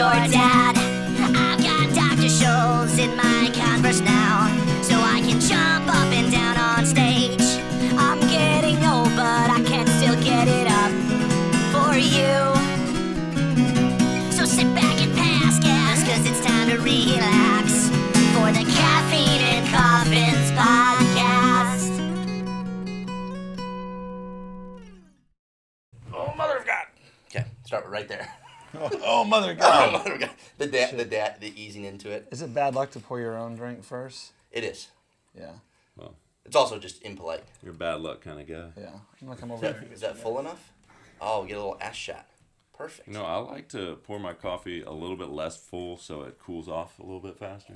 your dad. I've got Dr. Scholl's in my Converse now, so I can jump up and down on stage. I'm getting old, but I can still get it up for you. So sit back and pass gas, cause it's time to relax for the Caffeine and Coffins podcast. Oh, mother of God. Okay, start right there. Oh, mother of God. Oh, mother of God. The easing into it. Is it bad luck to pour your own drink first? It is. Yeah. Well, It's also just impolite. you're a bad luck kind of guy. Yeah. I'm going to come over there. Is that full enough? Oh, get a little ass shot. Perfect. You know, I like to pour my coffee a little bit less full so it cools off a little bit faster.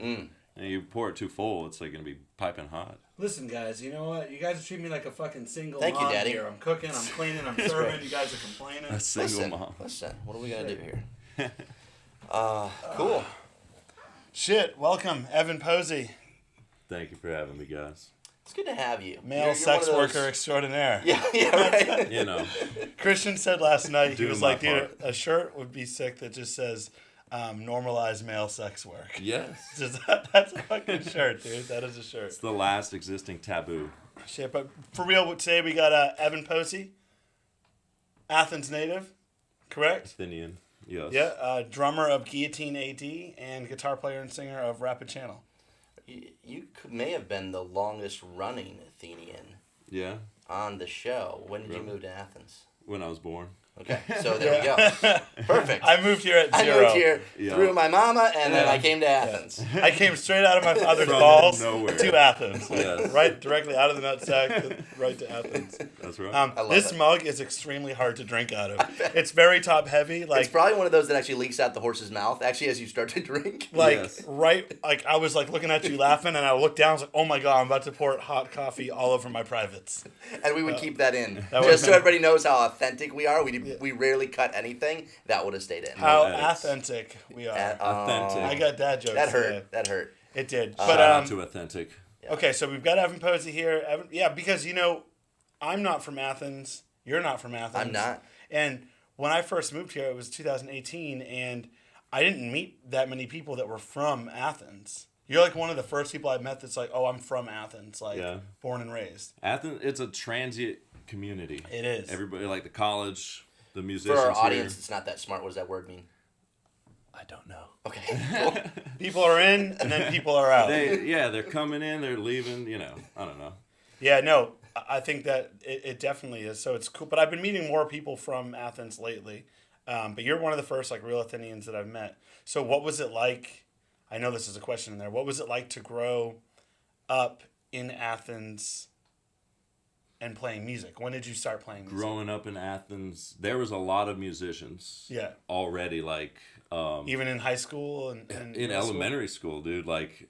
And you pour it too full, it's like going to be piping hot. Listen, guys, you know what? You guys treat me like a fucking single Thank you, mom Daddy. here. I'm cooking, I'm cleaning, I'm serving. You guys are complaining. A single Listen, mom. listen. What are we going to do here? Cool. Shit. Welcome, Evan Posey, Thank you for having me, guys. It's good to have you. male You're sex one of those- worker extraordinaire. Yeah, right. You know, Christian said last night, he Doing was my like, dude, part. a shirt would be sick that just says, normalize male sex work. yes. Just, that's a fucking shirt, dude. That is a shirt. It's the last existing taboo. Shit, but for real, today we got Evan Posey, Athens native, correct? Athenian. Yes. Yeah, drummer of Guillotine AD and guitar player and singer of Rapid Channel. You may have been the longest running Athenian Yeah. on the show. When did you Really? move to Athens? When I was born. Okay, so there we go. Perfect. I moved here at I 0. moved here Yeah. through my mama, and then I came to Athens. I came straight out of my father's From balls nowhere. to Athens. Yes. Right, directly out of the nutsack, right to Athens. That's right. I love This it. mug is extremely hard to drink out of. It's very top heavy. It's Like, probably one of those that actually leaks out the horse's mouth, actually, as you start to drink. Yes. like I was like looking at you laughing, and I looked down. I was like, "Oh my god, I'm about to pour hot coffee all over my privates." And we would keep that in. that Just so would've everybody knows how authentic we are. We rarely cut anything. That would have stayed in. How edits. authentic we are. Authentic. I got dad jokes. That today. hurt. That hurt. It did. Shout But out to Authentic. okay, so we've got Evan Posey here. Evan, yeah, because I'm not from Athens. You're not from Athens. I'm not. And when I first moved here, it was 2018, and I didn't meet that many people that were from Athens. You're like one of the first people I met that's like, oh, I'm from Athens, like Yeah. born and raised. Athens, it's a transient community. It is. Everybody, like the college, the For musicians our here. audience, it's not that smart. What does that word mean? I don't know. Okay. Cool. People are in, and then people are out. They're coming in, they're leaving, I don't know. Yeah, no, I think that it definitely is. So it's cool. But I've been meeting more people from Athens lately. But you're one of the first like real Athenians that I've met. So what was it like? I know this is a question in there. What was it like to grow up in Athens and playing music? When did you start playing music? Growing up in Athens, there was a lot of musicians. Yeah. Already, like Even in high school and in middle school? elementary school, dude. Like,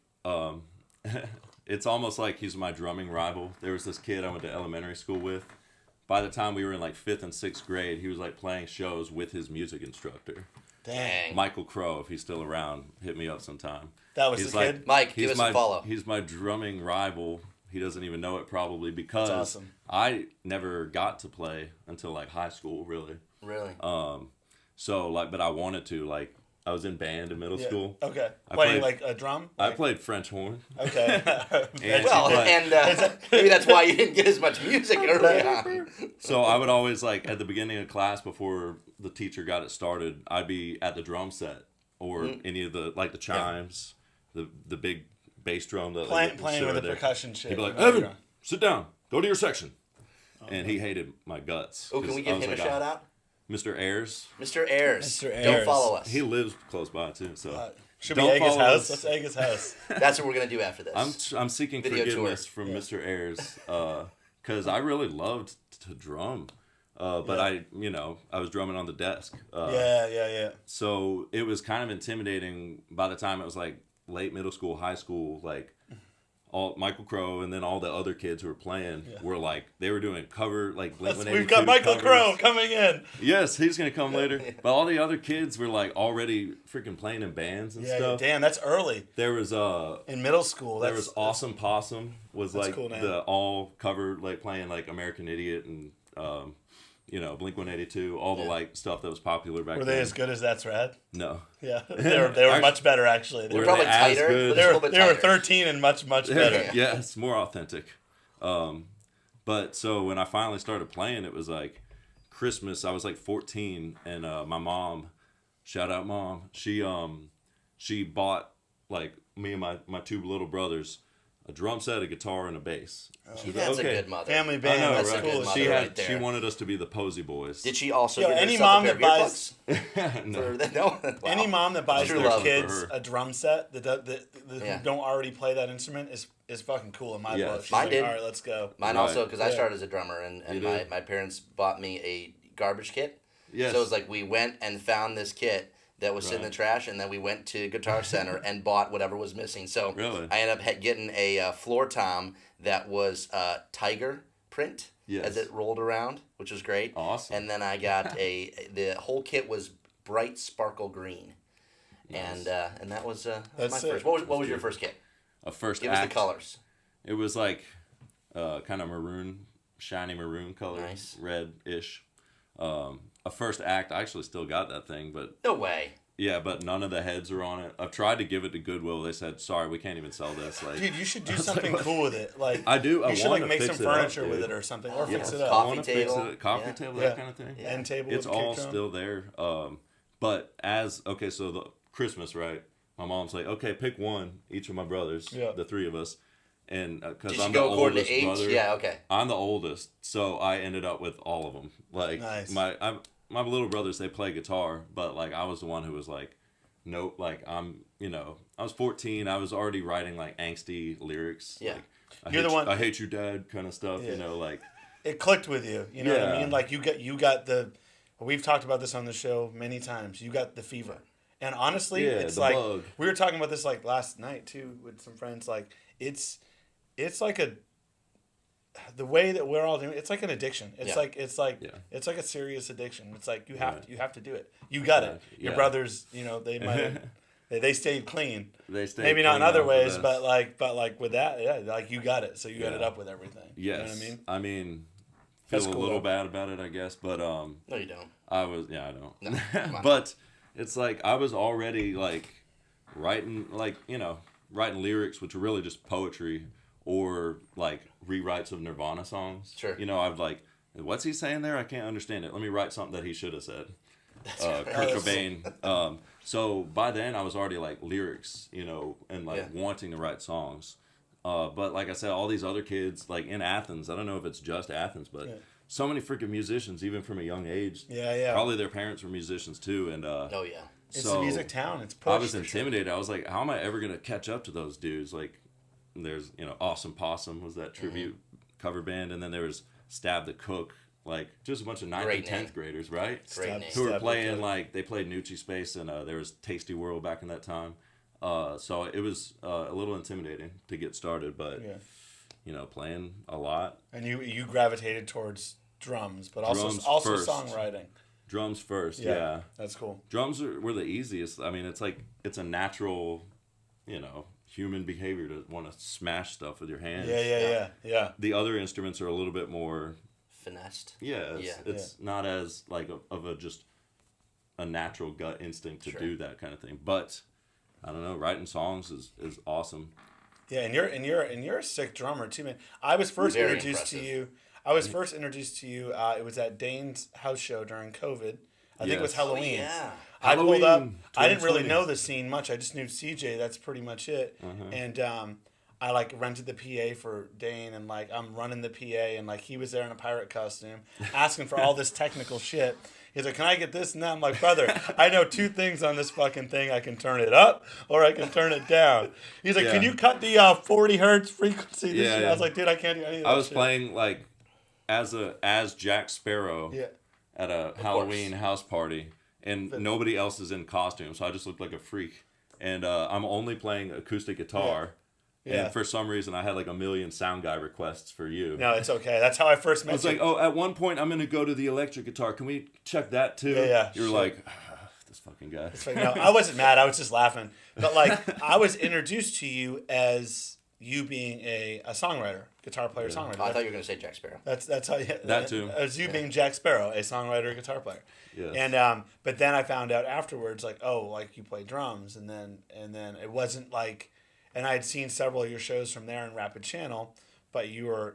it's almost like he's my drumming rival. There was this kid I went to elementary school with. By the time we were in like 5th and 6th grade, he was like playing shows with his music instructor. Dang. Michael Crow, if he's still around, hit me up sometime. That was He's the like, kid? Mike, he's give us my, a follow. He's my drumming rival. He doesn't even know it probably because That's awesome. I never got to play until like high school, really. Really? So like, but I wanted to. Like, I was in band in middle Yeah. school. Okay. I Playing played- like a drum? I played French horn. Okay. And- Well, but- and maybe that's why you didn't get as much music early on. So I would always like at the beginning of class before the teacher got it started, I'd be at the drum set or any of the like the chimes, the big bass drum that playing like, with the there. percussion shit. He'd be like, Oh, Evan, yeah. sit down, go to your section. And he hated my guts. Oh, can 'cause we I give was him a like, shout out? Mr. Ayers. Mr. Ayers. Mr. Don't Ayers. follow us. He lives close by too, so Should we don't egg his follow house? us. Let's egg his house. That's what we're going to do after this. I'm seeking Video forgiveness tour. from Mr. Ayers because I really loved to drum. But I was drumming on the desk. Yeah. So it was kind of intimidating by the time it was like late middle school, high school, like all Michael Crow and then all the other kids who were playing were like, they were doing cover, like Blink-182 We've got Michael covers. Crow coming in. Yes, he's going to come later. But all the other kids were like already freaking playing in bands and Yeah, stuff. damn, that's early. There was In middle school. there was Awesome Possum was That's like cool name. the all cover like playing like American Idiot and you know, Blink-182, all the like stuff that was popular back Were then. they as good as That's Rad? No. Yeah, they were much better actually. They're probably as tighter. good? But They they're a were, little bit they were tighter. 13 and much better. Yeah, it's more authentic. But so when I finally started playing, it was like Christmas. I was like 14, and my mom, shout out mom, she bought like me and my two little brothers a drum set, a guitar, and a bass. She was like, That's okay. a good mother. Family I band, know, that's right? cool. Good mother She right there. she wanted us to be the Posey Boys. Did she also Yo, give any herself mom a pair that of earplugs? No. No? Wow. Any mom that buys True their love kids for her. a drum set that Yeah. who don't already play that instrument is fucking cool in my Yes. book. She's Mine like, did. all right, let's go. Mine Right. also, because I Yeah. started as a drummer, and You my, did? my parents bought me a garbage kit. Yes. So it was like we went and found this kit that was sitting in the Right. trash, and then we went to Guitar Center and bought whatever was missing. So Really? I ended up getting a floor tom that was tiger print Yes. as it rolled around, which was great. Awesome. And then I got the whole kit was bright sparkle green. Nice. And that was my That's sick. first. What was your first kit? A first Give us act. the colors. It was like kind of maroon, shiny maroon color, Nice. red-ish. A first act, I actually still got that thing, but No way. yeah, but none of the heads are on it. I've tried to give it to Goodwill. They said, sorry, we can't even sell this. Like, Dude, you should do I was like, something what? cool with it. Like I do. I You should want like to make some fix it up, furniture with dude. it or something, or Yeah. fix it Coffee up. I want to fix table. it. Coffee Yeah. table, Yeah. that kind of thing. Yeah. End table. It's with a all kick drum. still there. But okay, so the Christmas, right? My mom's like, okay, pick one, each of my brothers, Yeah. the three of us. And because Did I'm you the go according oldest to age? brother, Yeah, okay. I'm the oldest, so I ended up with all of them. Like Nice. my little brothers, they play guitar, but like I was the one who was like, nope. Like I was 14. I was already writing like angsty lyrics. Yeah. Like, You're the one- I hate you, Dad, kind of stuff. Yeah. You know, like It clicked with you. You know what I Yeah. mean? Like you got the. We've talked about this on the show many times. You got the fever, and honestly, Yeah, it's the like bug. we were talking about this like last night too with some friends. Like it's like the way that we're all doing. It's like an addiction. It's Yeah. like Yeah. it's like a serious addiction. It's like you have Right. you have to do it. You got it. Exactly. Your Yeah. brothers, they might they stayed clean. they stay. Maybe not in clean other off of ways, this. but like with that, yeah, like you got it. So you got it Yeah. up with everything. Yes. You know what I mean? Feel That's a cool, little though. bad about it, I guess, but No, you don't. I don't. No, come on. But it's like I was already like writing lyrics, which are really just poetry or like rewrites of Nirvana songs. Sure. I've like, what's he saying there? I can't understand it. Let me write something that he should have said. Kurt That's- Cobain. So by then I was already like lyrics, and like Yeah. wanting to write songs. But like I said, all these other kids, like in Athens, I don't know if it's just Athens, but Yeah. so many freaking musicians, even from a young age. Yeah. Probably their parents were musicians too, and Oh, yeah. It's so a music town. It's I push. was intimidated. I was like, how am I ever gonna catch up to those dudes? Like, there's Awesome Possum was that tribute cover band, and then there was Stab the Cook, like just a bunch of 9th Great and 10th name. graders, right? Great Stab- name. Who were Stab the playing Cook. like they played Nucci Space, and there was Tasty World back in that time. So it was a little intimidating to get started, but Yeah. playing a lot. And you gravitated towards drums, but also Drums also first. songwriting. Drums first, yeah. That's cool. Drums were the easiest. I mean, it's a natural, human behavior to want to smash stuff with your hands. Yeah. The other instruments are a little bit more, Finessed. it's not as like of a just a natural gut instinct to Sure. do that kind of thing. But I don't know, writing songs is awesome. Yeah, and you're a sick drummer too, man. I was first Very introduced to impressive. you. It was at Dane's house show during COVID. I think it was Yes. Halloween. Yeah. I pulled up. Halloween, I didn't really 2020. know the scene much. I just knew CJ. That's pretty much it. And I like rented the PA for Dane, and like I'm running the PA, and like he was there in a pirate costume, asking for all this technical shit. He's like, "Can I get this and that?" I'm like, "Brother, I know two things on this fucking thing. I can turn it up or I can turn it down." He's like, Yeah. "Can you cut the 40 hertz frequency?" This Yeah, shit?" yeah. I was like, "Dude, I can't do any of that I was shit." playing like as Jack Sparrow Yeah. at a Halloween house party, and nobody else is in costume, so I just looked like a freak. And I'm only playing acoustic guitar. Yeah. And for some reason, I had like a million sound guy requests for you. No, it's okay. That's how I first I met was you. like, oh, at one point, I'm going to go to the electric guitar. Can we check that too? Yeah, You're sure. like, this fucking guy. It's like, no, I wasn't mad. I was just laughing. But like, I was introduced to you as you being a songwriter, guitar player, songwriter. Oh, I thought you were gonna say Jack Sparrow. That's how That too. As you being Jack Sparrow, a songwriter, guitar player. Yes. And but then I found out afterwards, like, oh, like you play drums, and then it wasn't like, and I had seen several of your shows from there in Rapid Channel, but you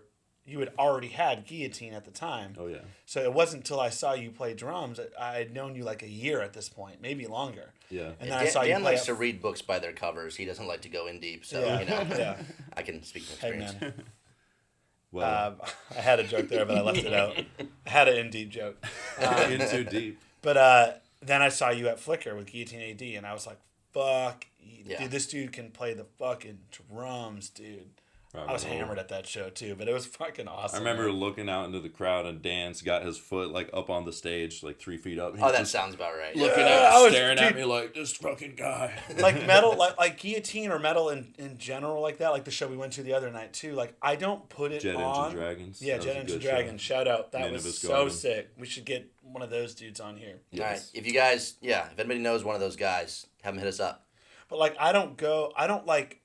had already had Guillotine at the time. Oh yeah. So it wasn't until I saw you play drums, I had known you like a year at this point, maybe longer. Yeah. And then I saw you Dan play. likes to read books by their covers. He doesn't like to go in deep, so Yeah. you know, Yeah. I can speak from Hey experience. man, Well, I had a joke there, but I left it out. I had an in deep joke. in too deep. But then I saw you at Flickr with Guillotine AD, and I was like, fuck, Yeah. dude, this dude can play the fucking drums, dude. Right, I was right. hammered at that show too, but it was fucking awesome. I remember man. looking out into the crowd and Dan's got his foot like up on the stage, like 3 feet up. Oh, that Just sounds about right. looking Yeah, at, I was- staring at dude. me like this fucking guy. like metal, like Guillotine or metal in general, like that. Like the show we went to the other night too. Like I don't put it Jet on. Engine Dragons. Yeah, That was Jet a Engine good show. Dragons. Shout out, that was Nineveh's so Garden. sick. We should get one of those dudes on here. All right, Yes. if you guys, if anybody knows one of those guys, have them hit us up. But like I don't like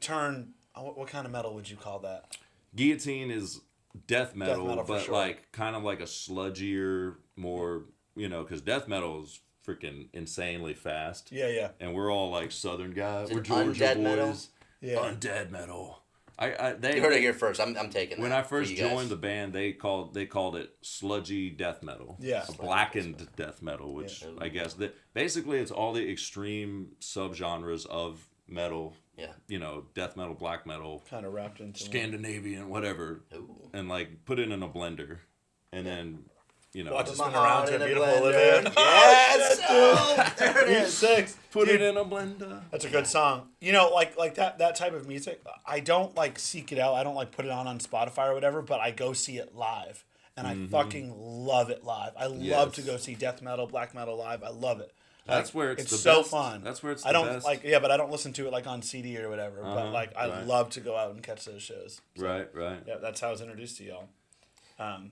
turn. What kind of metal would you call that? Guillotine is death metal, metal for but sure. like kind of like a sludgier, more because death metal is freaking insanely fast. Yeah, yeah, And we're all like Southern guys. Is it We're Georgia undead boys. metal? yeah. Undead metal. They You heard it here first. I'm taking when that I first for you guys. joined the band, they called it sludgy death metal. Yeah. A blackened death metal, which Yeah. I guess that basically it's all the extreme subgenres of metal. Yeah. Death metal, black metal, Kind of wrapped into one. Scandinavian, whatever, Ooh. and like put it in a blender, and then Watch us My spin around heart to in a Beautiful blender. Olivia. Yes! Oh, there it Beat is. 6. put Dude, it in a blender. That's a good song. Like that type of music, I don't like seek it out. I don't like put it on Spotify or whatever, but I go see it live. And I fucking love it live. I love Yes. to go see death metal, black metal live. I love it. That's where it's the so best. fun. That's where it's I the don't best. but I don't listen to it like on CD or whatever. But like I right. love to go out and catch those shows. So, Right. yeah, that's how I was introduced to y'all.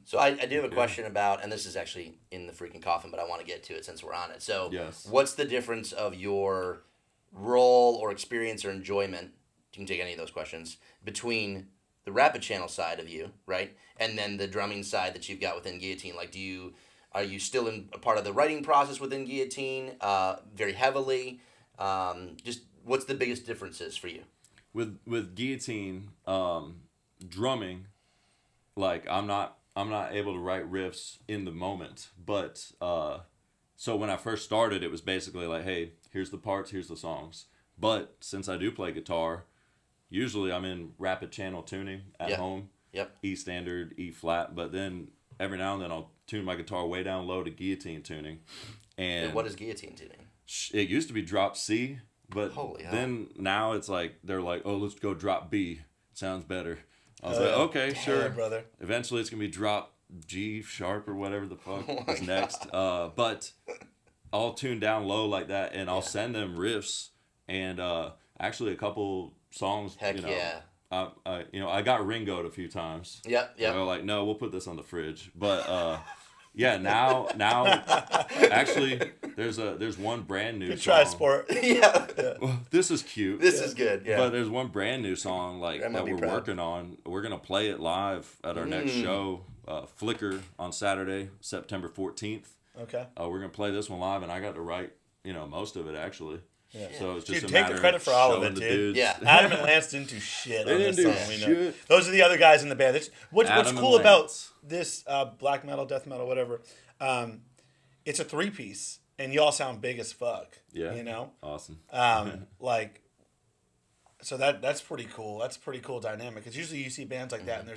So I do have a question about, and this is actually in the freaking coffin, but I want to get to it since we're on it. So Yes. what's the difference of your role or experience or enjoyment, you can take any of those questions, between the Rapid Channel side of you, right, and then the drumming side that you've got within Guillotine? Like, are you still in a part of the writing process within Guillotine, very heavily? Just what's the biggest differences for you? With Guillotine, drumming, like I'm not able to write riffs in the moment, but so when I first started, it was basically like, hey, here's the parts, here's the songs. But since I do play guitar, usually I'm in Rapid Channel tuning at Yeah. home. Yep. E standard, E flat, but then every now and then I'll tune my guitar way down low to Guillotine tuning. And What is Guillotine tuning? it used to be drop C, but Holy hell. then now it's like they're like, oh, let's go drop B. Sounds better. I was Oh, like, yeah. okay, Yeah, sure. brother. Eventually, it's gonna be drop G sharp or whatever the fuck Oh my is next. But I'll tune down low like that, and I'll send them riffs and actually a couple songs. Heck yeah. I got Ringo'd a few times. Yep. They're like, no, we'll put this on the fridge. But yeah, now actually there's one brand new Good song. try, sport. Yeah. Well, this is cute. This is good. Yeah. But there's one brand new song Grandma that be we're proud. working on. We're gonna play it live at our next show, Flickr, on Saturday, September 14th. Okay. We're gonna play this one live, and I got to write, most of it actually. Yeah. So it's just Dude, a take matter the credit for all of showing it, the dude. dudes. Yeah. Adam and Lance didn't do shit They on didn't this do song. We know. shit. Those are the other guys in the band. What's Adam cool and about Lance. this black metal, death metal, whatever? It's a 3-piece, and y'all sound big as fuck. Yeah. Awesome. So that's pretty cool. That's a pretty cool dynamic. Because usually you see bands like that, and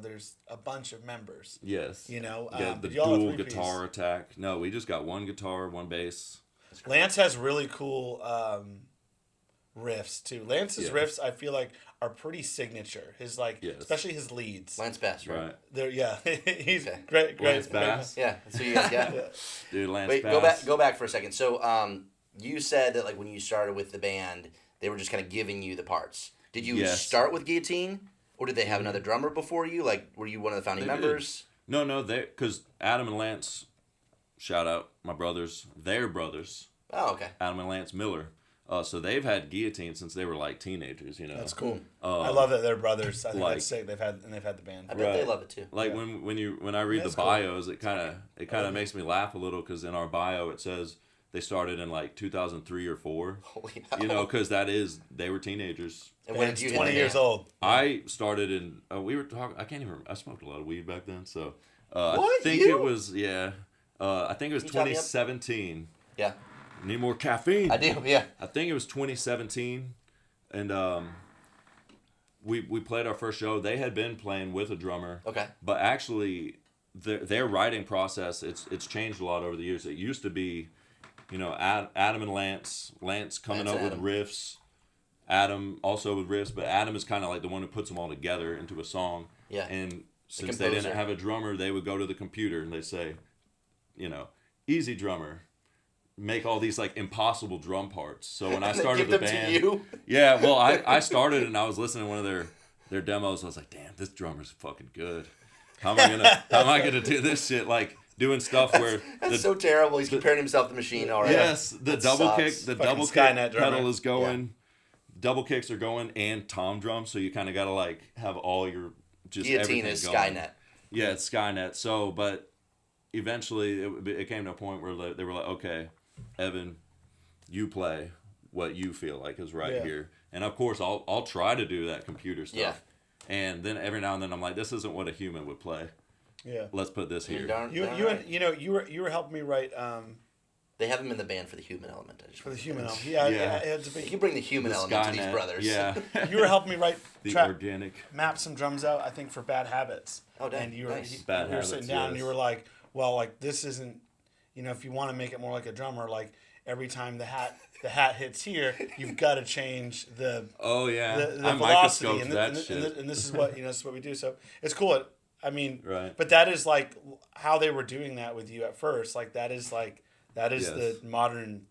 there's a bunch of members. Yes. Yeah, the but y'all are dual 3-piece. guitar attack. No, we just got one guitar, one bass. Lance has really cool riffs too. Lance's Yeah. riffs, I feel like, are pretty signature. His Yes. especially his leads. Lance Bass, right? Right. They're he's Okay. great. Lance Bass. Yeah, that's who you guys got. Yeah. Dude, Lance Wait, Bass. go back for a second. So, you said that like when you started with the band, they were just kind of giving you the parts. Did you Yes. start with Guillotine, or did they have another drummer before you? Like, were you one of the founding They did. members? No, because Adam and Lance, shout out my brothers, their brothers, Oh, okay. Adam and Lance Miller. So they've had Guillotine since they were like teenagers, you know. That's cool. I love that they're brothers. I think like- that's sick. They've had the band. I bet they Right. love it too. Like Yeah. when I read That's the cool. bios, it kind of makes me laugh a little because in our bio it says they started in like 2003 or 4. Holy hell. You know, because they were teenagers. And when Band's did you 20 hit the years band? old. I started in. We were talking. I can't even. I smoked a lot of weed back then, so I What? think You? it was I think it was Can you tell me up? 2017. Yeah, Need more caffeine. I do. Yeah. I think it was 2017, and we played our first show. They had been playing with a drummer. Okay. But actually, their writing process it's changed a lot over the years. It used to be, you know, Adam and Lance coming Lance up and with riffs. Adam also with riffs, but Adam is kind of like the one who puts them all together into a song. Yeah. And since they didn't composer. have a drummer, they would go to the computer and they'd say, you know, easy drummer, make all these like impossible drum parts. So when I And they started give the them band, to you? yeah, well, I started and I was listening to one of their demos. I was like, damn, this drummer's fucking good. How am I gonna do this shit? Like doing stuff where That's so terrible. He's comparing himself to Machine already. yes, the That double sucks. kick, the Fucking double kick Skynet drummer. pedal is going, double kicks are going, and tom drum. So you kind of gotta like have all your just Guillotine everything is going. Skynet. Yeah, it's Skynet. So, but eventually it came to a point where they were like, okay, Evan, you play what you feel like is right Yeah. here, and of course I'll try to do that computer stuff. Yeah. And then every now and then I'm like, this isn't what a human would play. Yeah. Let's put this You're here. darn right. You were helping me write They have him in the band for the human element. I just for the want to- human element. Yeah, Yeah. it's a You big. bring the human The element to these Skynet, brothers. Yeah. You were helping me write The organic. map some drums out. I think for Bad Habits. Oh, dang. And you were Nice. Bad we were Habits, sitting down and yes. you were like, well, like this isn't, you know, if you want to make it more like a drummer, like every time the hat hits here, you've got to change the Oh yeah. the I velocity, microscoped and, that th- shit. and this is what this is what we do. So it's cool. I mean, Right. But that is like how they were doing that with you at first. Like that is Yes. the modern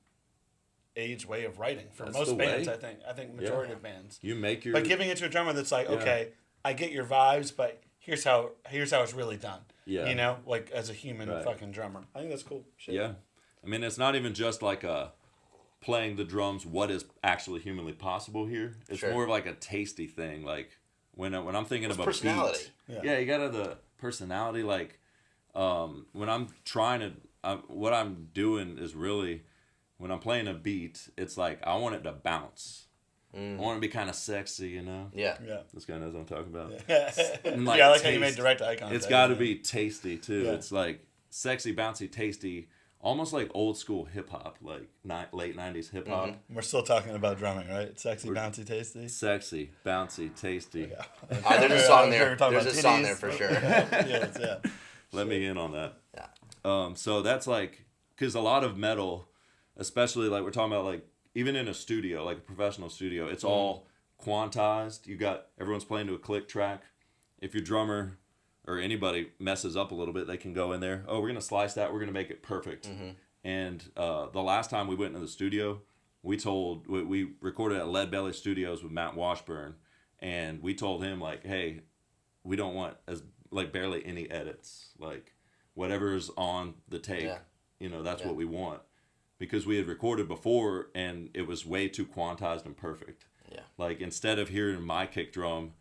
age way of writing for That's most the bands. way. I think majority of bands. You make your But giving it to a drummer that's like, Yeah. okay, I get your vibes, but here's how it's really done. Yeah. You know, like as a human Right. fucking drummer. I think that's cool. Shit. Yeah. I mean, it's not even just like playing the drums, what is actually humanly possible here. It's Sure. more of like a tasty thing. Like when I'm thinking It's of a personality. beat. Yeah. Yeah, you got to have the personality. Like when I'm trying to, what I'm doing is really, when I'm playing a beat, it's like I want it to bounce. I want it to be kind of sexy, you know? Yeah. Yeah. This guy knows what I'm talking about. Yeah, I like how you made taste. direct eye contact. It's got to be tasty too. Yeah. It's like sexy, bouncy, tasty, almost like old school hip hop, like late '90s hip hop. Mm-hmm. We're still talking about drumming, right? Sexy, bouncy, tasty. Sexy, bouncy, tasty. There's a song there. We're talking There's a about song titties. there for sure. yeah. Let me in on that. Yeah. So that's like, because a lot of metal, especially like we're talking about, like even in a studio, like a professional studio, it's all quantized. You got everyone's playing to a click track. If your drummer or anybody messes up a little bit, they can go in there. Oh, we're gonna slice that. We're gonna make it perfect. And the last time we went into the studio, we recorded at Lead Belly Studios with Matt Washburn, and we told him like, hey, we don't want barely any edits. Like whatever's on the tape, that's what we want. Because we had recorded before and it was way too quantized and perfect. Yeah. Like instead of hearing my kick drum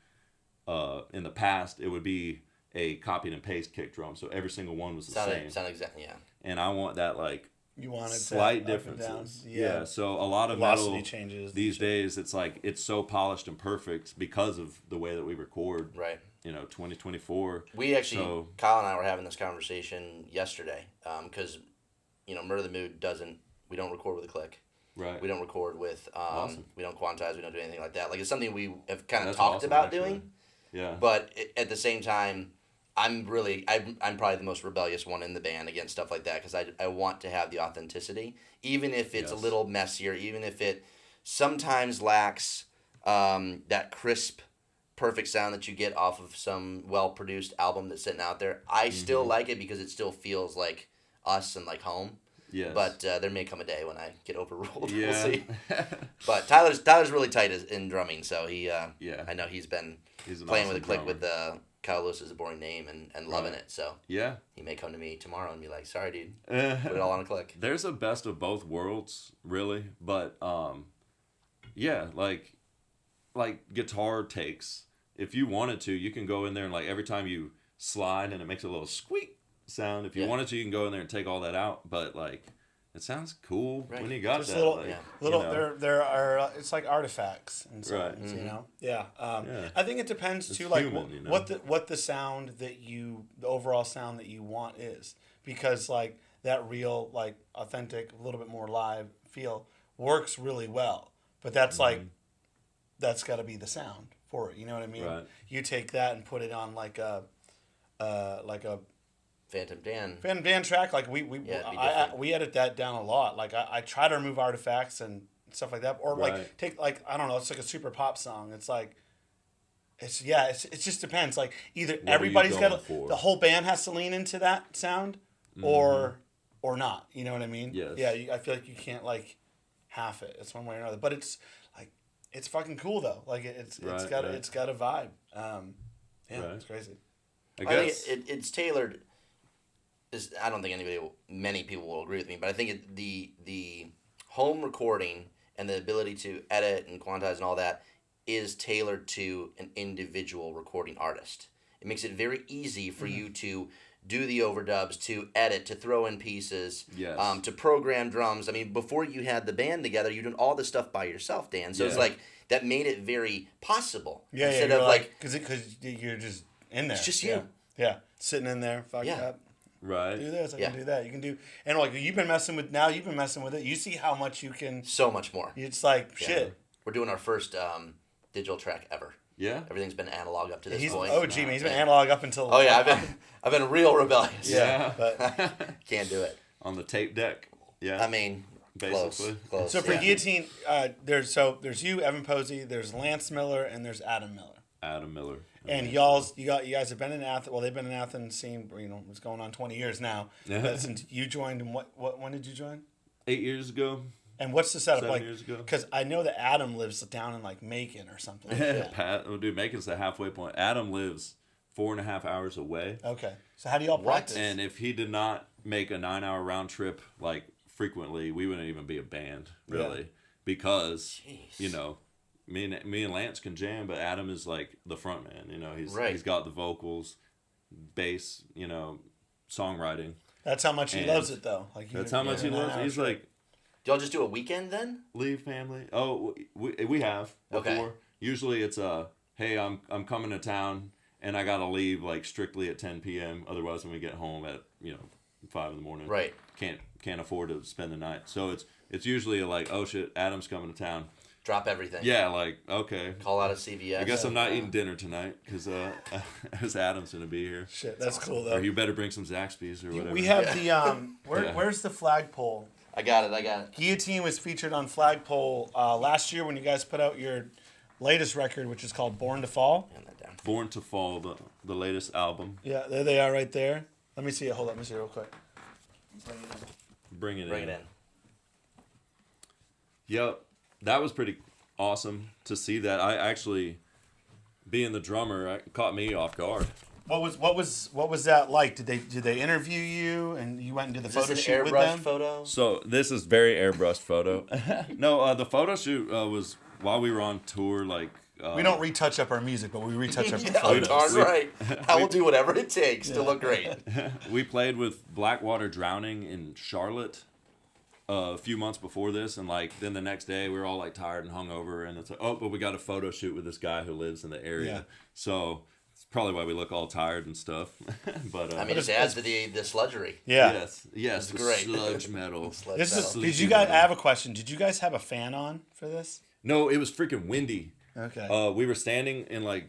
in the past, it would be a copied and paste kick drum. So every single one was the same. Sound exactly, yeah. And I want that like You wanted slight that up and down. differences. Yeah. So a lot of Velocity metal changes. these days, it's like it's so polished and perfect because of the way that we record. Right. 2024. We actually, So- Kyle and I were having this conversation yesterday because, Murder the Mood we don't record with a click. Right. We don't record with, Awesome. we don't quantize, we don't do anything like that. Like, it's something we have kind of That's talked awesome, about actually. doing, Yeah. but at the same time, I'm probably the most rebellious one in the band against stuff like that because I want to have the authenticity, even if it's a Yes. little messier, even if it sometimes lacks that crisp, perfect sound that you get off of some well-produced album that's sitting out there. I still like it because it still feels like us and like home. Yes. But there may come a day when I get overruled. yeah. We'll see. But Tyler's really tight in drumming, so he Yeah. I know he's been He's an playing awesome with a click drummer. with Kyle Lewis is a boring name and loving it. So Yeah. he may come to me tomorrow and be like, "Sorry, dude, put it all on a click." There's a best of both worlds, really, but Yeah, like guitar takes. If you wanted to, you can go in there and like every time you slide and it makes a little squeak sound. If you wanted to, you can go in there and take all that out. But like, it sounds cool when you got Just that. little, like, little. you know. There are. It's like artifacts and songs, Right. you know. Yeah. Yeah. I think it depends It's too, like human, you know? what the sound that the overall sound that you want is, because like that real, like authentic, a little bit more live feel works really well. But that's like, that's got to be the sound for it. You know what I mean? Right. You take that and put it on like a Phantom Dan. Van Van track, like we different. we edit that down a lot. Like I try to remove artifacts and stuff like that, or like Right. take like I don't know, it's like a super pop song. It's like it just depends. Like either What are you everybody's got going for? the whole band has to lean into that sound, or not. You know what I mean? Yes. Yeah, I feel like you can't like half it. It's one way or another. But it's like it's fucking cool though. Like it's Right, got right. it's got a vibe. Yeah, Right. it's crazy. I I guess. think it's tailored. I don't think many people will agree with me, but I think the home recording and the ability to edit and quantize and all that is tailored to an individual recording artist. It makes it very easy for you to do the overdubs, to edit, to throw in pieces, Yes. to program drums. I mean, before you had the band together, you did all this stuff by yourself, Dan. So it's Yeah. like that made it very possible. Yeah, Instead you're of like because you're just in there. It's just yeah. you. Yeah, sitting in there, fucking Yeah. up. Right. Do this, I Yeah. can do that. You can do, and like you've been messing with it. You see how much you can. so much more. It's like Yeah. shit. We're doing our first digital track ever. Yeah. Everything's been analog up to this He's point. OG, man. He's been analog up until. Oh yeah, I've been real rebellious. Yeah, but Can't do it. On the tape deck. Yeah. I mean, Basically. close. so for yeah. Guillotine, there's you, Evan Posey, there's Lance Miller, and there's Adam Miller. Adam Miller. And you guys have been in Athens. Well, they've been in Athens scene. You know, it's going on 20 years now. But since you joined, and when did you join? 8 years ago. And what's the setup 7 like? years ago. Because I know that Adam lives down in like Macon or something. Like that. Pat, oh, dude, Macon's the halfway point. Adam lives 4.5 hours away. Okay, so how do y'all practice? And if he did not make a 9-hour round trip like frequently, we wouldn't even be a band, really. Yeah. Because, Jeez. you know, me and Lance can jam, but Adam is like the front man. You know, he's Right. he's got the vocals, bass, you know, songwriting. That's how much he And loves it, though. Like That's how much he loves it. He's like, Do y'all just do a weekend then? leave family. Oh, we have before. Okay. Usually it's hey, I'm coming to town and I gotta leave like strictly at 10 p.m. Otherwise, when we get home at 5 in the morning, Right. can't afford to spend the night. So it's usually like, oh shit, Adam's coming to town. Drop everything. Yeah, like okay. Call out a CVS. I guess I'm not eating dinner tonight because Adam's gonna be here. Shit, that's cool Or though. you better bring some Zaxby's or whatever. We have the Yeah. where's the flagpole? I got it. Guillotine was featured on Flagpole last year when you guys put out your latest record, which is called Born to Fall. Hand that down. Born to Fall, the latest album. Yeah, there they are right there. Let me see it. Hold on, let me see it real quick. Bring it Bring in. it in. Yep, that was pretty awesome to see that. I actually, being the drummer, it caught me off guard. What was that like? Did they interview you and you went and did the Is photo this an shoot with airbrush them? photo? So this is very airbrushed photo. No, the photo shoot was while we were on tour. Like We don't retouch up our music, but we retouch up the Oh, photos. darn right. I will do whatever it takes to look great. we played with Blackwater Drowning in Charlotte a few months before this, and like then the next day we were all like tired and hungover, and it's like, oh, but we got a photo shoot with this guy who lives in the area. Yeah. So it's probably why we look all tired and stuff. But I mean, it adds to the sludgery. Yeah. yes, the great. sludge metal. Sludge This is. metal. Did you guys? I have a question. Did you guys have a fan on for this? No, it was freaking windy. Okay. We were standing in like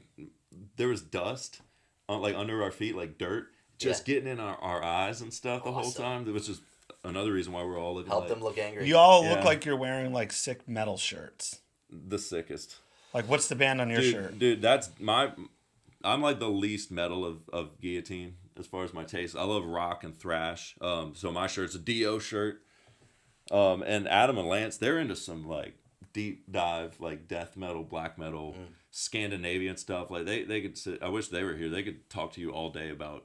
there was dust, like under our feet, like dirt, just Yeah. getting in our eyes and stuff the whole Awesome. time. It was just another reason why we're all looking Help like them look angry. You all look Yeah. like you're wearing like sick metal shirts. the sickest. Like, what's the band on your shirt? Dude, I'm like the least metal of Guillotine as far as my taste. I love rock and thrash. So my shirt's a Dio shirt. And Adam and Lance, they're into some like deep dive, like death metal, black metal, Scandinavian stuff. Like they could sit. I wish they were here. They could talk to you all day about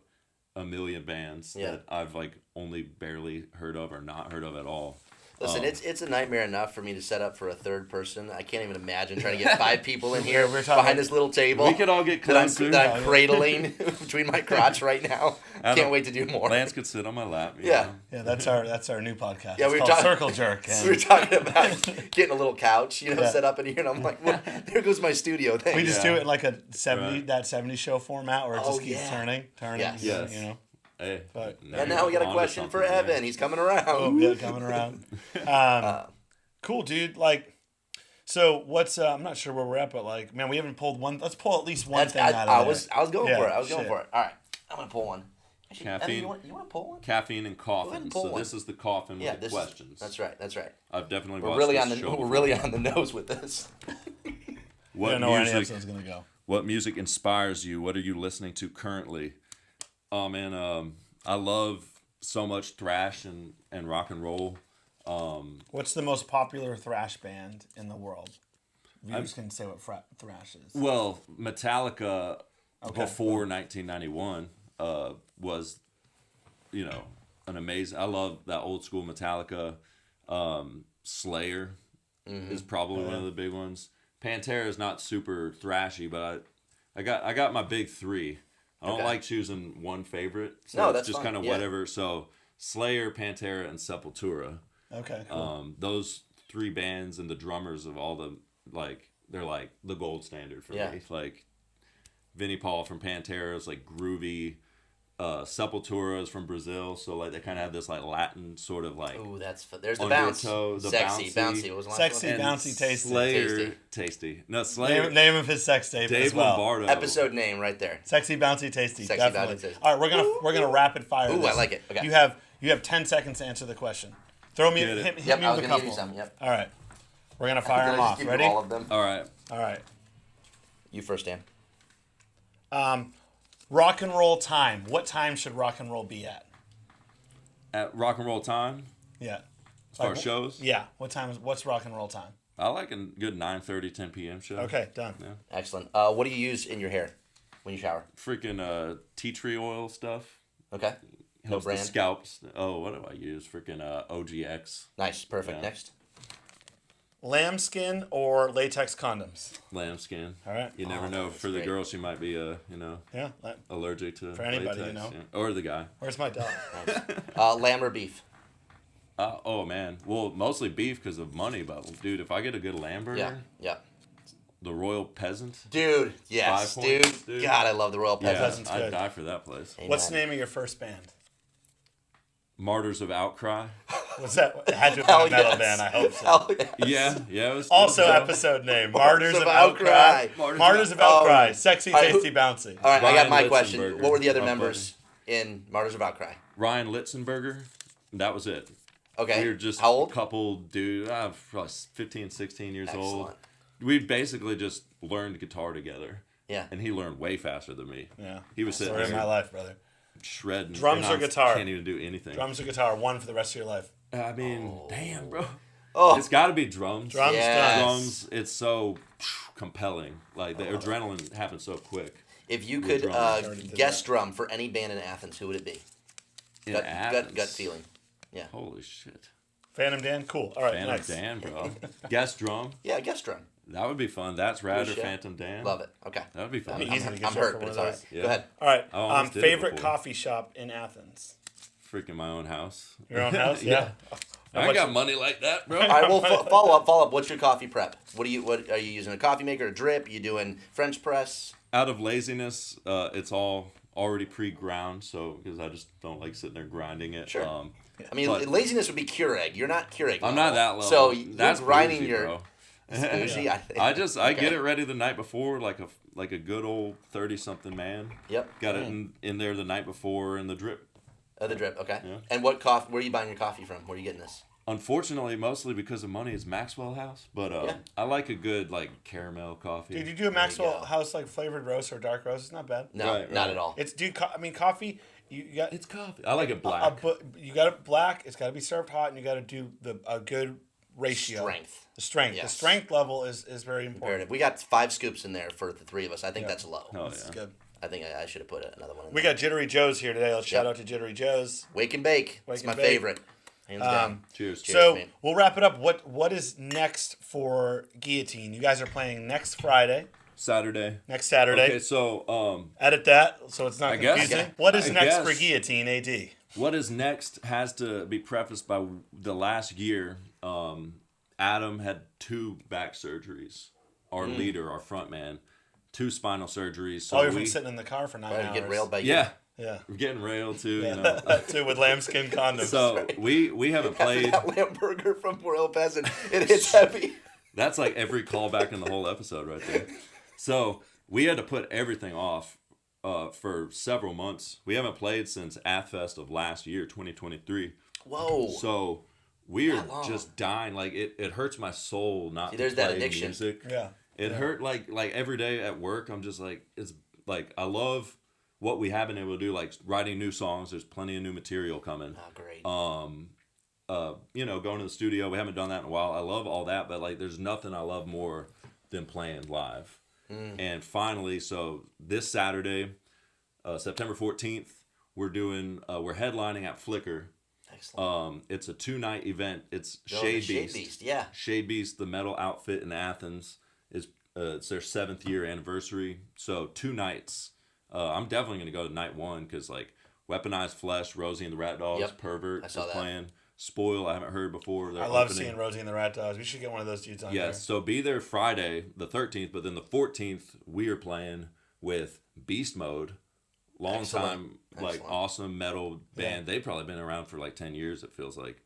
a million bands Yeah. that I've like only barely heard of or not heard of at all. Listen, it's a nightmare enough for me to set up for a third person. I can't even imagine trying to get 5 people in here We're talking- behind this little table. We could all get closer. that I'm cradling between my crotch right now. Can't wait to do more. Lance could sit on my lap. you Yeah. know. Yeah, that's our new podcast. Yeah, It's we were called talking- Circle Jerk. We were talking about getting a little couch, Yeah. set up in here, and I'm like, well, there goes my studio thing. We just Yeah. do it in like a 70 Right. that 70 show format where it just Oh, keeps yeah. turning. Yes. Yes. You know. Hey. But- And now we got a question for Evan. He's coming around. Oh, yeah, coming around. Cool, dude. Like, so what's I'm not sure where we're at, but like, man, we haven't pulled one. Let's pull at least one thing out of I there. was going Yeah, for it. I was going shit. for it. All right, I'm gonna pull one. Actually, Evan, Caffeine. you want to pull one? Caffeine and Go ahead coffin. and pull So one. this is the coffin with the this questions. That's right. That's right. I've definitely We're watched really this on the show we're before. really on the nose with this. I What don't know where any music? episode's gonna go. What music inspires you? What are you listening to currently? Oh man, I love so much thrash and rock and roll. What's the most popular thrash band in the world? Viewers can say what thrash is. Well, Metallica Okay. before 1991 was, an amazing. I love that old school Metallica. Slayer is probably one of the big ones. Pantera is not super thrashy, but I got my big 3. I don't Okay. like choosing one favorite. So No, it's that's just fine, kind of yeah. whatever. So Slayer, Pantera, and Sepultura. Okay, cool. Those 3 bands and the drummers of all the they're like the gold standard for Yeah. me. Like Vinnie Paul from Pantera is like groovy. Sepultura is from Brazil, so like they kind of have this like Latin sort of like Ooh, there's the bounce. undertow, the Sexy, bouncy. What was the last Sexy, one? and bouncy, tasty. Slayer, tasty. No, Slayer. Name of his sex tape Dave as well. Lombardo. Episode name right there. Sexy, bouncy, tasty. Sexy, definitely. bouncy, tasty. All right, we're gonna rapid fire. Ooh, this. I like it. Okay. You have 10 seconds to answer the question. Throw me, Get it. hit Yep, me I was with a gonna give couple. you some. Yep. All right, we're gonna fire Did I them just off. give you Ready? all of them. All right. All right. You first, Dan. Rock and roll time. What time should rock and roll be at? At rock and roll time, Yeah. as far as shows, Yeah. What's rock and roll time? I like a good 9:30, 10 p.m. show. Okay, done. Yeah. Excellent. What do you use in your hair when you shower? Freaking tea tree oil stuff. Okay. No Helps the brand. scalps. Oh, what do I use? Freaking OGX Nice. Perfect. Yeah. Next. Lambskin or latex condoms? lambskin. All right. You never Oh, know. that's For the great. girl, she might be Yeah. allergic to For anybody, latex, you know. yeah. Or the guy. Where's my dog? Lamb or beef? Oh man. Well, mostly beef because of money, but dude, if I get a good lamb burger, Yeah. Yeah. the Royal Peasant. Dude. Yes. 5 Dude. points, dude. God, I love the Royal Yeah, Peasant. Peasant's I'd good. die for that place. What's the Amen. name of your first band? Martyrs of Outcry. What's that? It had to have Hell been a metal yes. band. I hope so. Hell yes. Yeah. It was Also, it was, episode name: Martyrs of Outcry. Outcry. Martyrs of Outcry. Oh. Sexy, All right, tasty, bouncy. All right, I got Ryan my question. Litzenberger, What were the other my members in Martyrs of Outcry? Ryan Litzenberger. That was it. Okay. We were just How old? a couple dude, probably 15, 16 years old. Excellent. We basically just learned guitar together. Yeah. And he learned way faster than me. Yeah. He was sitting Story of my there life, brother. shredding. Drums and or I guitar? Can't even do anything. Drums or guitar, one for the rest of your life. I mean, damn, bro. Oh. It's got to be drums. Drums Yes. done. Drums, it's so compelling. Like, the adrenaline happens so quick. If you With could drums. Already did guest that. drum for any band in Athens, who would it be? In Gut Athens. feeling. Yeah. Holy shit. Phantom Dan, cool. All right, Phantom nice. Dan, bro. Guest drum. Yeah, guest drum. That would be fun. That's Rad or shit. Phantom Dan. Love it. Okay. That would be fun. Be easy to get I'm you hurt, for but one it's of all those. right. Yeah. Go ahead. All right. I almost did it Favorite before. coffee shop in Athens? Freaking my own house. Your own house? Yeah. I ain't got money like that, bro. All right. Well, follow up. What's your coffee prep? What are you using? A coffee maker, a drip? You doing French press? Out of laziness, it's all already pre-ground, so because I just don't like sitting there grinding it. Sure. I mean, but- laziness would be Keurig. You're not Keurig. I'm not that level. So that's you're grinding bougie, your. bro. Bougie, I think. I Okay. get it ready the night before, like a good old 30-something man. Yep. Got it in there the night before in the drip. The drip. Okay. Yeah. And what coffee? Where are you buying your coffee from? Where are you getting this? Unfortunately, mostly because of money, is Maxwell House. But Yeah. I like a good like caramel coffee. Dude, you do a Maxwell go. House like flavored roast or dark roast. It's not bad. No, Right, not right. at all. It's coffee. You got It's coffee. I like it black. you got it black. It's got to be served hot, and you got to do a good ratio. Strength. The strength. The Yes. strength level is very important. Imperative. We got 5 scoops in there for the 3 of us. I think Yeah. that's low. Oh This is yeah. good. I think I should have put another one in We there. got Jittery Joe's here today. Let's shout Yep. out to Jittery Joe's. Wake and Bake. Wake It's my and Bake. favorite. Hands down. Cheers. So man. we'll wrap it up. What is next for Guillotine? You guys are playing next Friday, Saturday. next Saturday. Okay, so Edit that so it's not I guess. confusing. Okay. What is I next for guess. Guillotine, AD? what is next has to be prefaced by the last year. Adam had 2 back surgeries. Our leader, our front man, 2 spinal surgeries. So You're from sitting in the car for 9 Right, hours. get railed by you. yeah, Yeah. we're getting railed too. You know. Too, with lambskin condoms. So we haven't played. That lamb burger from Royal Peasant, it hits heavy. That's like every callback in the whole episode right there. So we had to put everything off for several months. We haven't played since AthFest of last year, 2023. Whoa. So we are That long. just dying. Like it hurts my soul not See, to there's play that addiction. music. Yeah. It hurt like every day at work. I'm just like, it's like I love what we have been able to do, like writing new songs. There's plenty of new material coming. Oh, great. Going to the studio. We haven't done that in a while. I love all that, but like there's nothing I love more than playing live. And finally, so this Saturday, September 14th, we're headlining at Flickr. Excellent. It's a 2-night event. It's Oh, Shade the Beast. Shade Beast, yeah. Shade Beast, the metal outfit in Athens, is it's their 7th year anniversary. So 2 nights. I'm definitely gonna go to night 1 because like Weaponized Flesh, Rosie and the Rat Dogs, Yep, Pervert I is saw that. playing. Spoil, I haven't heard before. They're I love opening. seeing Rosie and the Rat Dogs. We should get one of those dudes on Yes, so be there Friday, the 13th, but then the 14th, we are playing with Beast Mode. Long Excellent. time, like, Excellent. awesome metal band. They've probably been around for like 10 years, it feels like.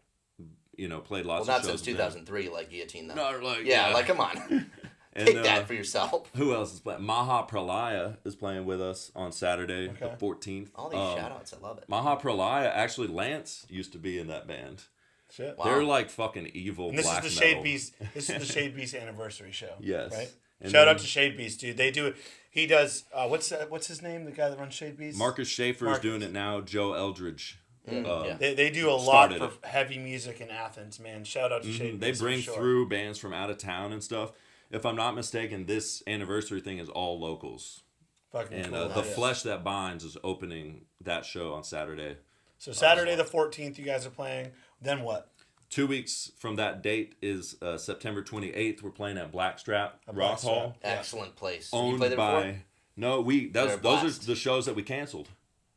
Played lots Well, of not shows. since with them. 2003, like Guillotine, though. No, like, yeah, like, come on. And, Take that for yourself. Who else is playing? Maha Pralaya is playing with us on Saturday, the Okay. 14th. All these shout-outs, I love it. Maha Pralaya, actually, Lance used to be in that band. Shit. Wow. They're like fucking evil And this black is the metal. Shade Beast. This is the Shade Beast anniversary show. Yes. Right. And Shout then out to Shade Beast, dude. They do it. He does. What's his name? The guy that runs Shade Beast. Marcus Schaefer is Marcus. doing it now. Joe Eldridge. Yeah. They do a lot started for it. heavy music in Athens, man. Shout out to Shade They Beast. for bring sure. through bands from out of town and stuff. If I'm not mistaken, this anniversary thing is all locals. Fucking And cool. The Yeah. Flesh That Binds is opening that show on Saturday. So Saturday the 14th, you guys are playing. Then what? 2 weeks from that date is September 28th. We're playing at Blackstrap At Rock Blackstrap. Hall. Yeah. Excellent place. you Owned played there by... before? No, They're those a are blast. the shows that we canceled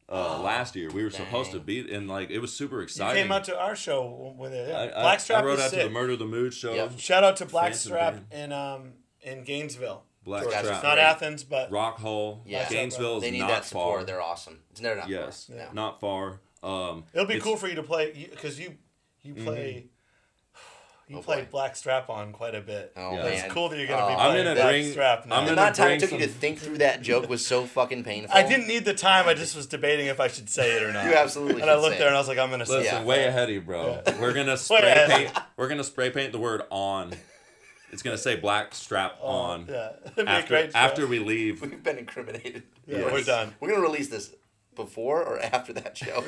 last year. We were supposed to dang. be, and like it was super You exciting. came out to our show with it. Yeah. I Blackstrap rode is out sick. to the Murder the Mood show. Yep. Shout out to Fancy Blackstrap band. in Gainesville. Blackstrap. It's Guys not great. Athens, but Rock Hall. Yeah. Gainesville is They need not that support. far. They're awesome. They're not Yes, far. No. not far. it'll be it's- cool for you to play because you play. You Oh, played boy. Black Strap on quite a bit. Oh, Yeah. It's man. cool that you're gonna be Oh, I'm playing gonna Black bring- Strap now. I'm The gonna amount of time bring it took you to some- think through that joke was so fucking painful. I didn't need the time. I just was debating if I should say it or not. You absolutely And I should looked say there it. and I was like, I'm gonna say Listen, it. way ahead of you, bro. We're gonna spray ahead. paint. We're gonna spray paint the word on. It's gonna say Blackstrap on. Yeah, it'd be a great show. After we leave. We've been incriminated. Yeah, we're done. We're going to release this before or after that show.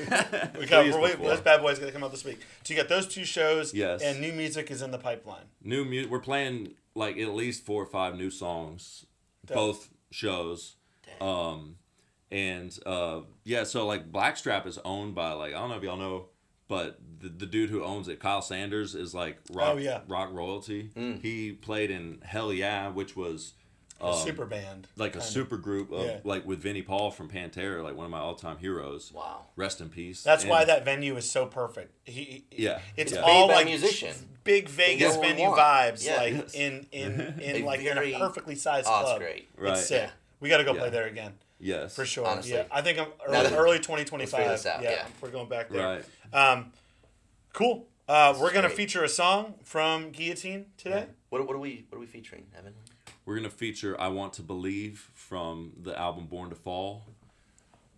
Please before. This bad boy's gonna come out this week. So you got those 2 shows. Yes. And new music is in the pipeline. New music. We're playing like at least 4 or 5 new songs, Dope. both shows. So like Blackstrap is owned by like I don't know if y'all know, but the dude who owns it, Kyle Sanders, is like rock royalty. He played in Hell Yeah, which was A super band. like a kinda. super group of Yeah. like with Vinnie Paul from Pantera, like one of my all time heroes. Wow. Rest in peace. That's And- why that venue is so perfect. Yeah. It's Yeah. all Made by a like musician. big Vegas They get what we venue want. vibes, Yeah. like Yes. in like very- in a perfectly sized Oh, it's club. great. Right. It's sick. Yeah. We got to go Yeah. play there again Yes. for sure. Honestly. Yeah, I think I'm Now that- early Let's 2025. figure this out, yeah. we're going back there. Right. Cool. We're is gonna great. feature a song from Guillotine today. What are we featuring, Evan? We're gonna feature "I Want to Believe" from the album Born to Fall.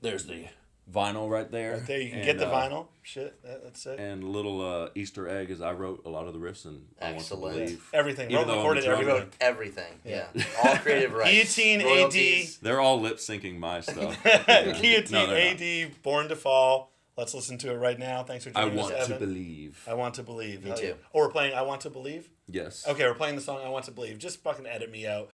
There's the vinyl right there. Right there, you can And, get the vinyl. Shit, that's it. And a little Easter egg is I wrote a lot of the riffs and I Want to Excellent. Believe. Everything. Even Wrote, though I'm recorded the drummer. everything. Everything. Yeah. Yeah. All creative rights. Guillotine, Royalties. They're all lip syncing my stuff. Guillotine, No, they're not. AD, Born to Fall. Let's listen to it right now. Thanks for I joining us, want to Evan. believe. I Want to Believe. Me Hell too. yeah. Oh, we're playing I Want to Believe? Yes. Okay, we're playing the song I Want to Believe. Just fucking edit me out.